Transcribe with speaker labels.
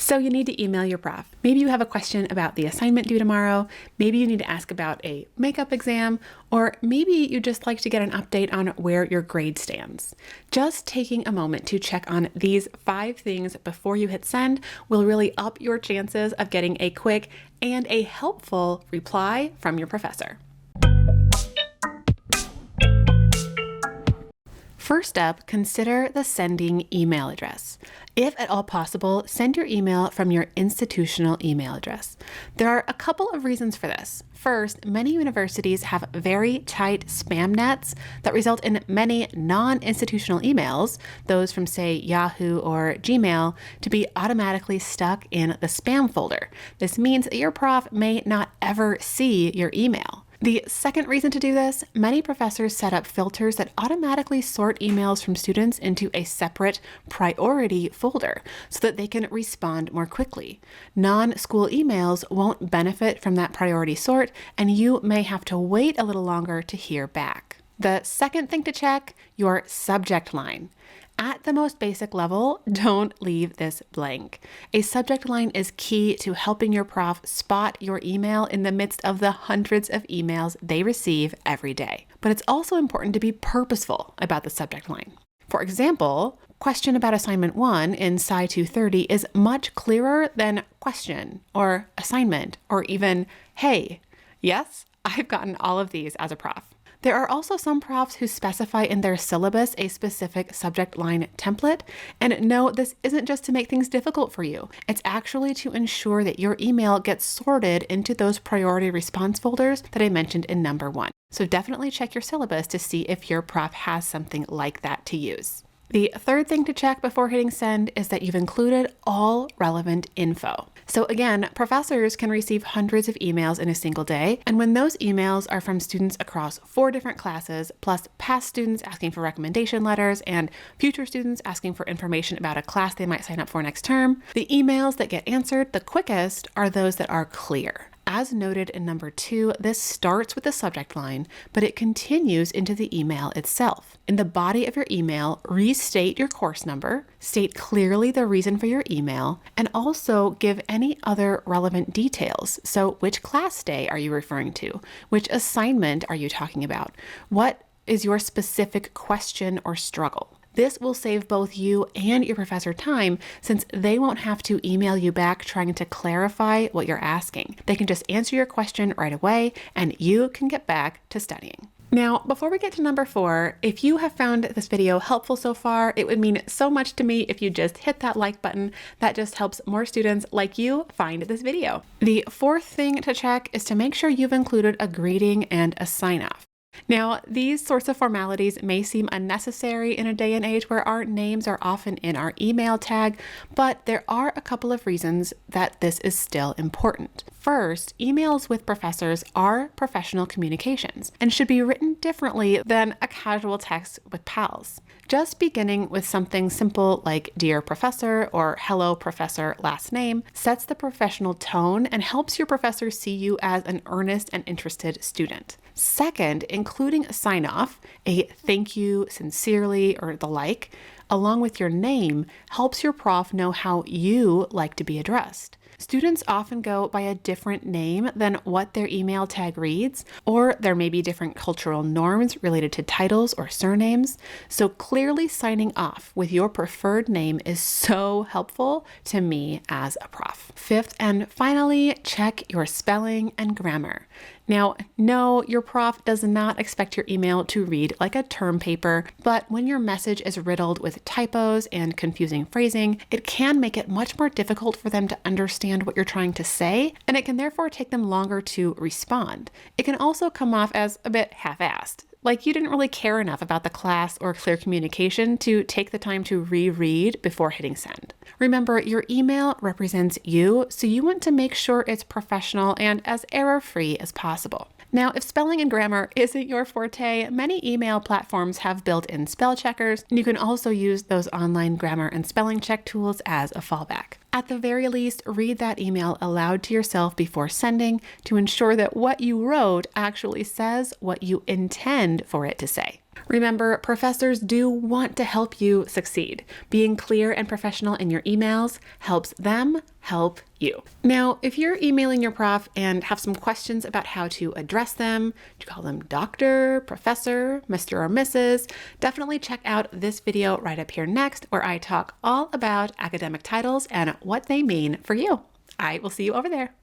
Speaker 1: So you need to email your prof. Maybe you have a question about the assignment due tomorrow. Maybe you need to ask about a makeup exam, or maybe you just like to get an update on where your grade stands. Just taking a moment to check on these 5 things before you hit send will really up your chances of getting a quick and a helpful reply from your professor. First up, consider the sending email address. If at all possible, send your email from your institutional email address. There are a couple of reasons for this. First, many universities have very tight spam nets that result in many non-institutional emails, those from say Yahoo or Gmail, to be automatically stuck in the spam folder. This means that your prof may not ever see your email. The second reason to do this, many professors set up filters that automatically sort emails from students into a separate priority folder so that they can respond more quickly. Non-school emails won't benefit from that priority sort, and you may have to wait a little longer to hear back. The second thing to check, your subject line. At the most basic level, don't leave this blank. A subject line is key to helping your prof spot your email in the midst of the hundreds of emails they receive every day. But it's also important to be purposeful about the subject line. For example, question about assignment 1 in Sci 230 is much clearer than question or assignment or even hey. Yes, I've gotten all of these as a prof. There are also some profs who specify in their syllabus a specific subject line template. And no, this isn't just to make things difficult for you. It's actually to ensure that your email gets sorted into those priority response folders that I mentioned in number 1. So definitely check your syllabus to see if your prof has something like that to use. The third thing to check before hitting send is that you've included all relevant info. So again, professors can receive hundreds of emails in a single day, and when those emails are from students across 4 different classes, plus past students asking for recommendation letters and future students asking for information about a class they might sign up for next term, the emails that get answered the quickest are those that are clear. As noted in number 2, this starts with the subject line, but it continues into the email itself. In the body of your email, restate your course number, state clearly the reason for your email, and also give any other relevant details. So which class day are you referring to? Which assignment are you talking about? What is your specific question or struggle? This will save both you and your professor time since they won't have to email you back trying to clarify what you're asking. They can just answer your question right away and you can get back to studying. Now, before we get to number 4, if you have found this video helpful so far, it would mean so much to me if you just hit that like button. That just helps more students like you find this video. The 4th thing to check is to make sure you've included a greeting and a sign-off. Now, these sorts of formalities may seem unnecessary in a day and age where our names are often in our email tag, but there are a couple of reasons that this is still important. First, emails with professors are professional communications and should be written differently than a casual text with pals. Just beginning with something simple like Dear Professor or Hello Professor last name sets the professional tone and helps your professor see you as an earnest and interested student. Second, including a sign-off, a thank you, sincerely, or the like, along with your name helps your prof know how you like to be addressed. Students often go by a different name than what their email tag reads, or there may be different cultural norms related to titles or surnames. So clearly signing off with your preferred name is so helpful to me as a prof. 5th and finally, check your spelling and grammar. Now, no, your prof does not expect your email to read like a term paper, but when your message is riddled with typos and confusing phrasing, it can make it much more difficult for them to understand what you're trying to say, and it can therefore take them longer to respond. It can also come off as a bit half-assed, like you didn't really care enough about the class or clear communication to take the time to reread before hitting send. Remember, your email represents you, so you want to make sure it's professional and as error-free as possible. Now, if spelling and grammar isn't your forte, many email platforms have built-in spell checkers, and you can also use those online grammar and spelling check tools as a fallback. At the very least, read that email aloud to yourself before sending to ensure that what you wrote actually says what you intend for it to say. Remember, professors do want to help you succeed. Being clear and professional in your emails helps them help you. Now, if you're emailing your prof and have some questions about how to address them, to call them doctor, professor, Mr. or Mrs., definitely check out this video right up here next, where I talk all about academic titles and what they mean for you. I will see you over there.